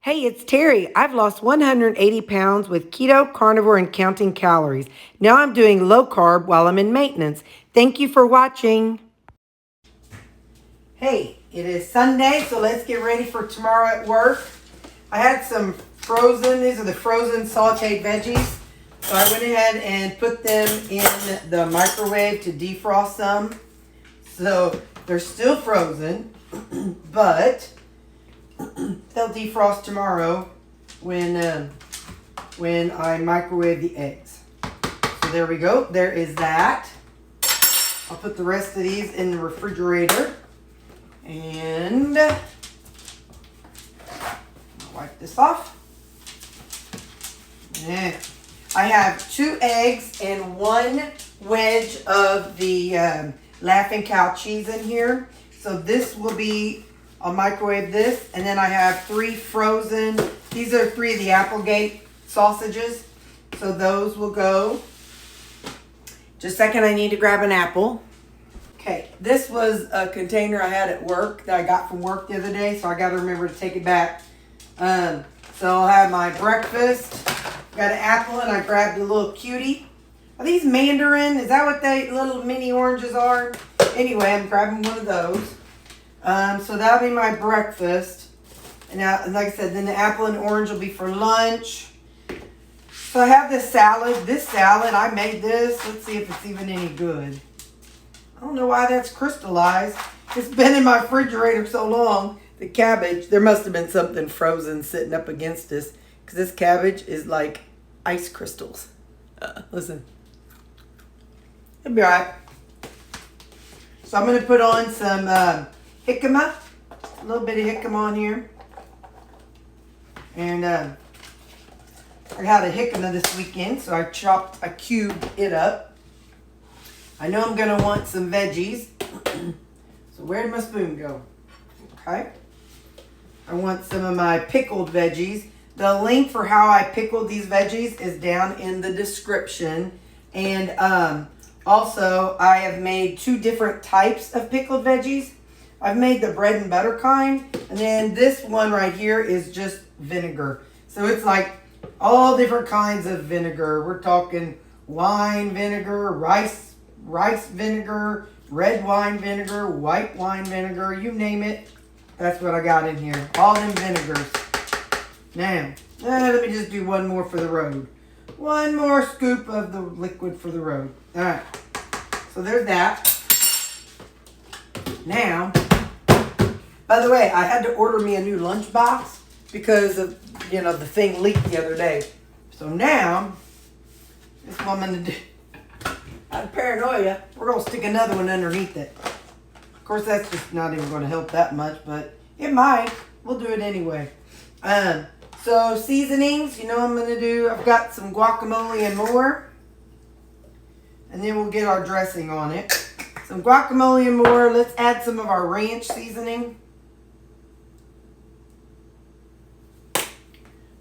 Hey, it's Terry. I've lost 180 pounds with keto, carnivore, and counting calories. Now I'm doing low carb while I'm in maintenance. Thank you for watching. Hey, it is Sunday, so let's get ready for tomorrow at work. I had some these are the frozen sauteed veggies. So I went ahead and put them in the microwave to defrost some. So they're still frozen, but they'll defrost tomorrow when I microwave the eggs. So there we go. There is that. I'll put the rest of these in the refrigerator. And I'll wipe this off. Yeah. I have 2 eggs and 1 wedge of the Laughing Cow cheese in here. So this will be, I'll microwave this, and then I have 3 frozen. These are 3 of the Applegate sausages. So those will go. Just a second, I need to grab an apple. Okay, this was a container I had at work that I got from work the other day, so I got to remember to take it back. So I'll have my breakfast. Got an apple, and I grabbed a little cutie. Are these mandarin? Is that what they little mini oranges are? Anyway, I'm grabbing one of those. So that'll be my breakfast. And now, like I said, then the apple and orange will be for lunch. So I have this salad. This salad, I made this. Let's see if it's even any good. I don't know why that's crystallized. It's been in my refrigerator so long. The cabbage, there must have been something frozen sitting up against this, because this cabbage is like ice crystals. Listen. It'll be all right. So I'm going to put on some jicama, a little bit of jicama on here. And I had a jicama this weekend, so I cubed it up. I know I'm going to want some veggies. So where did my spoon go? Okay. I want some of my pickled veggies. The link for how I pickled these veggies is down in the description. And also, I have made 2 different types of pickled veggies. I've made the bread and butter kind, and then this one right here is just vinegar. So it's like all different kinds of vinegar. We're talking wine vinegar, rice vinegar, red wine vinegar, white wine vinegar, you name it. That's what I got in here. All them vinegars. Now, let me just do one more for the road. One more scoop of the liquid for the road. All right. So there's that. Now, by the way, I had to order me a new lunchbox because of, the thing leaked the other day. So now, this woman, out of paranoia, we're going to stick another one underneath it. Of course, that's just not even going to help that much, but it might. We'll do it anyway. So seasonings, I'm going to do, I've got some guacamole and more. And then we'll get our dressing on it. Some guacamole and more. Let's add some of our ranch seasoning.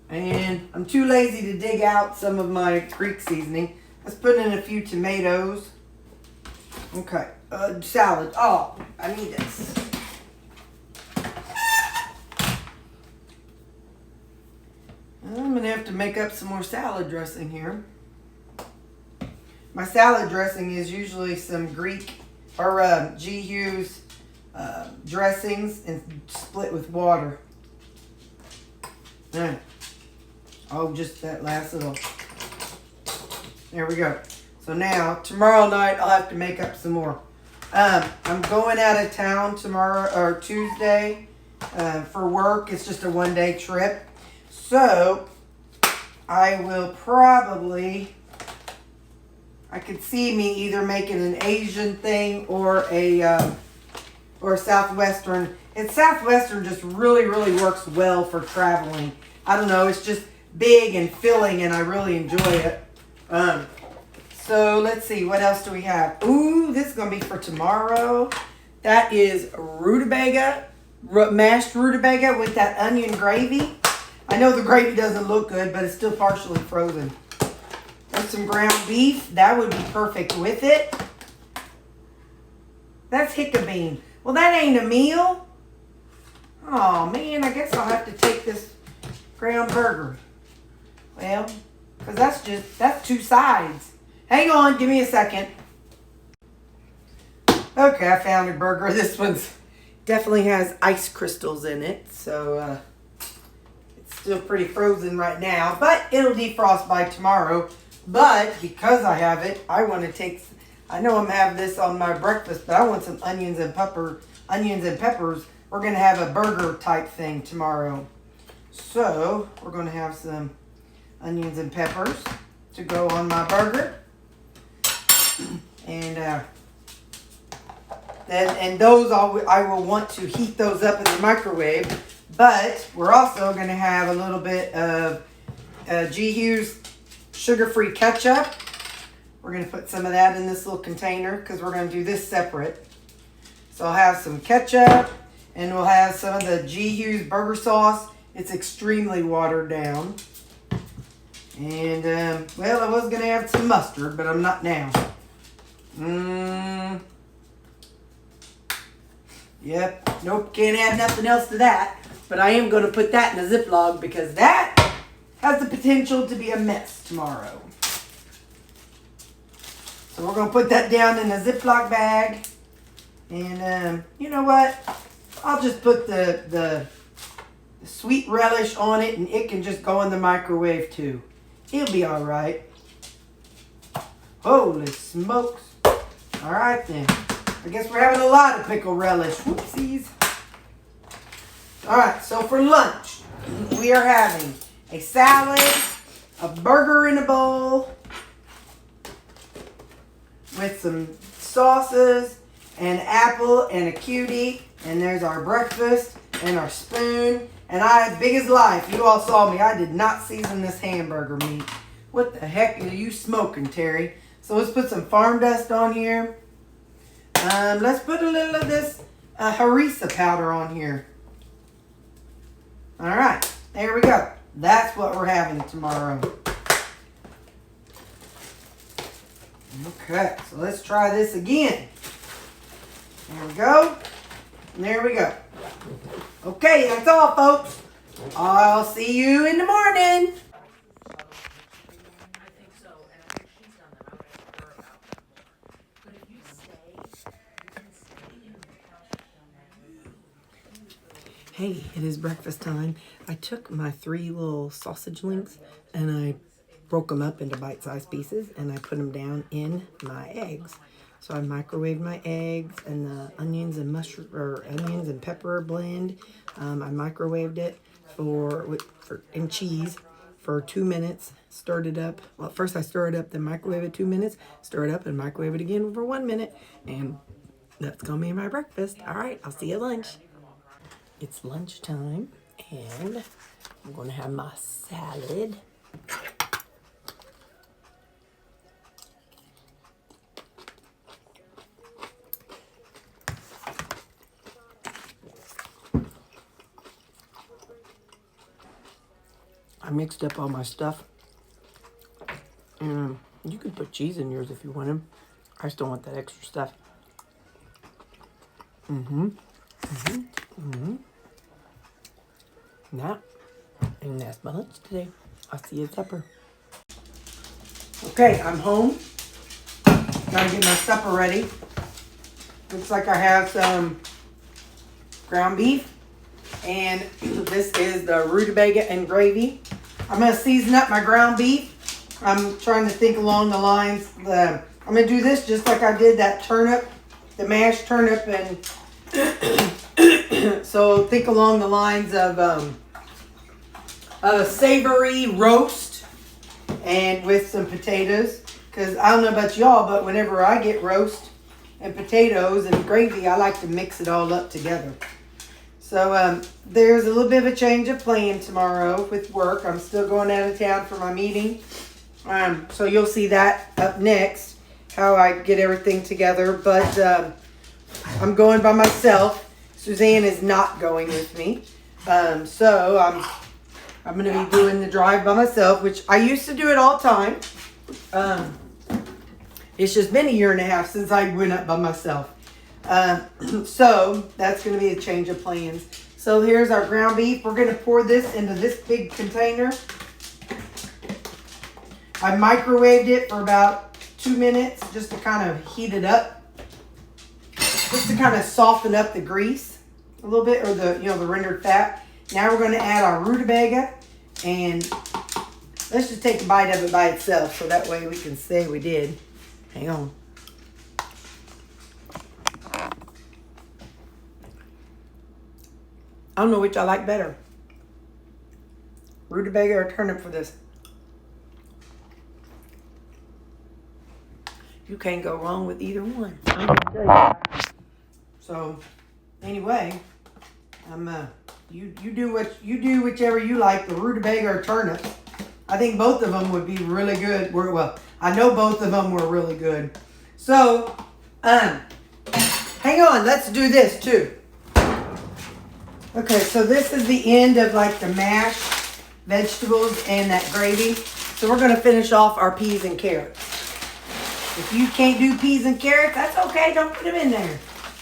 And I'm too lazy to dig out some of my Greek seasoning. Let's put in a few tomatoes. Okay. Salad. Oh, I need this. I'm going to have to make up some more salad dressing here. My salad dressing is usually some Greek or G. Hughes dressings and split with water. Right. Oh, just that last little. There we go. So now, tomorrow night, I'll have to make up some more. I'm going out of town tomorrow or Tuesday for work. It's just a 1-day trip. So, I will probably, I could see me either making an Asian thing or a Southwestern. And Southwestern just really, really works well for traveling. I don't know, it's just big and filling and I really enjoy it. So let's see, what else do we have? Ooh, this is going to be for tomorrow. That is rutabaga, mashed rutabaga with that onion gravy. I know the gravy doesn't look good, but it's still partially frozen. There's some ground beef. That would be perfect with it. That's hickabine. Well, that ain't a meal. Oh, man, I guess I'll have to take this ground burger? Well, because that's two sides. Hang on, give me a second. Okay, I found a burger. This one's definitely has ice crystals in it, so it's still pretty frozen right now, but it'll defrost by tomorrow. But because I have it, I want to take, I know I'm having this on my breakfast, but I want some onions and peppers. We're going to have a burger type thing tomorrow. So we're going to have some onions and peppers to go on my burger. And those I will want to heat those up in the microwave. But we're also going to have a little bit of G. Hughes sugar-free ketchup. We're going to put some of that in this little container because we're going to do this separate. So I'll have some ketchup, and we'll have some of the G. Hughes burger sauce. It's extremely watered down. And, well, I was going to have some mustard, but I'm not now. Yep. Nope. Can't add nothing else to that. But I am going to put that in a Ziploc because that has the potential to be a mess tomorrow. So we're going to put that down in a Ziploc bag. And you know what? I'll just put the sweet relish on it, and it can just go in the microwave too. It'll be all right. Holy smokes. All right then. I guess we're having a lot of pickle relish. Whoopsies. All right, so for lunch, we are having a salad, a burger in a bowl with some sauces, an apple, and a cutie. And there's our breakfast and our spoon. And big as life, you all saw me, I did not season this hamburger meat. What the heck are you smoking, Terry? So let's put some farm dust on here. Let's put a little of this harissa powder on here. All right, there we go. That's what we're having tomorrow. Okay, so let's try this again. There we go. And there we go. Okay, that's all, folks. I'll see you in the morning. Hey, it is breakfast time. I took my 3 little sausage links and I broke them up into bite-sized pieces and I put them down in my eggs. So I microwaved my eggs and the onions and pepper blend. I microwaved it and cheese for 2 minutes. Stirred it up. Well, first I stir it up, then microwave it 2 minutes. Stir it up and microwave it again for 1 minute. And that's gonna be my breakfast. All right, I'll see you at lunch. It's lunchtime, and I'm going to have my salad. I mixed up all my stuff. And you could put cheese in yours if you wanted. I just don't want that extra stuff. And that's my lunch today. I'll see you at supper. Okay, I'm home. Gotta get my supper ready. Looks like I have some ground beef. And this is the rutabaga and gravy. I'm gonna season up my ground beef. I'm trying to think along the lines. I'm gonna do this just like I did that turnip, the mashed turnip, and so think along the lines of a savory roast and with some potatoes. Because I don't know about y'all, but whenever I get roast and potatoes and gravy, I like to mix it all up together. So there's a little bit of a change of plan tomorrow with work. I'm still going out of town for my meeting. So you'll see that up next, how I get everything together. But I'm going by myself. Suzanne is not going with me. So I'm going to be doing the drive by myself, which I used to do it all the time. It's just been 1.5 years since I went up by myself. So that's going to be a change of plans. So here's our ground beef. We're going to pour this into this big container. I microwaved it for about 2 minutes just to kind of heat it up. Just to kind of soften up the grease a little bit, or the, the rendered fat. Now we're going to add our rutabaga, and let's just take a bite of it by itself so that way we can say we did. Hang on. I don't know which I like better. Rutabaga or turnip for this. You can't go wrong with either one. I'm gonna tell you. So, anyway, you do whichever you like, the rutabaga or turnip. I think both of them would be really good. Well, I know both of them were really good. So, hang on, let's do this too. Okay, so this is the end of like the mashed vegetables and that gravy. So we're gonna finish off our peas and carrots. If you can't do peas and carrots, that's okay, don't put them in there.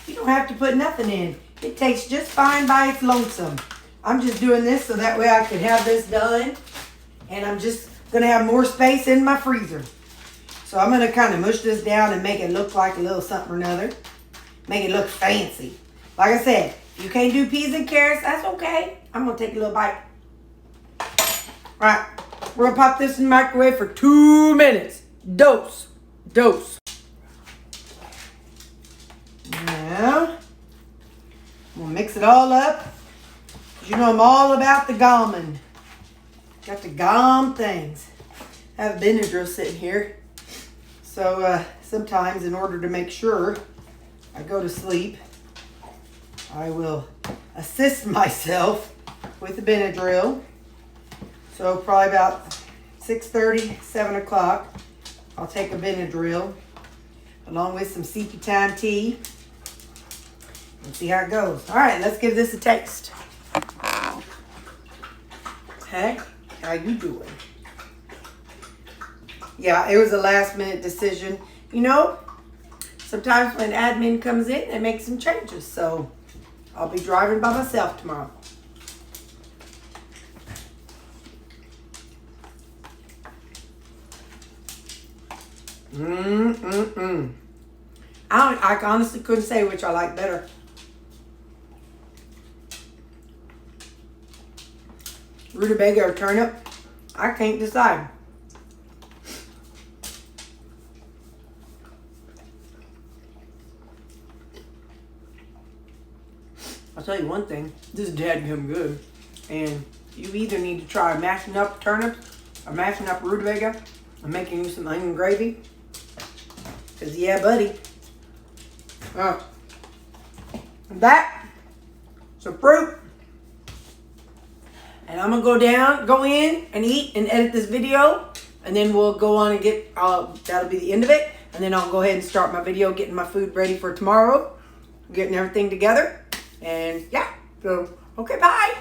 You don't have to put nothing in. It tastes just fine by its lonesome. I'm just doing this so that way I can have this done. And I'm just gonna have more space in my freezer. So I'm gonna kind of mush this down and make it look like a little something or another. Make it look fancy. Like I said, if you can't do peas and carrots, that's okay. I'm gonna take a little bite. All right, we're gonna pop this in the microwave for 2 minutes. Dose. Now, we'll mix it all up. You know I'm all about the gammon. Got the gom things. I have a Benadryl sitting here. So sometimes in order to make sure I go to sleep, I will assist myself with the Benadryl. So probably about 6:30, 7 o'clock, I'll take a Benadryl along with some sleepy time tea and see how it goes. All right, let's give this a taste. Heck, how you doing? Yeah, it was a last minute decision. You know, sometimes when admin comes in, they make some changes. So I'll be driving by myself tomorrow. I honestly couldn't say which I like better. Rutabaga or turnip, I can't decide. I'll tell you one thing, this is dadgum good. And you either need to try mashing up turnips or mashing up rutabaga and making you some onion gravy. Cause yeah, buddy. That, some fruit. And I'm gonna go in and eat and edit this video. And then we'll go on and get, that'll be the end of it. And then I'll go ahead and start my video, getting my food ready for tomorrow. Getting everything together. And yeah, so, okay, bye.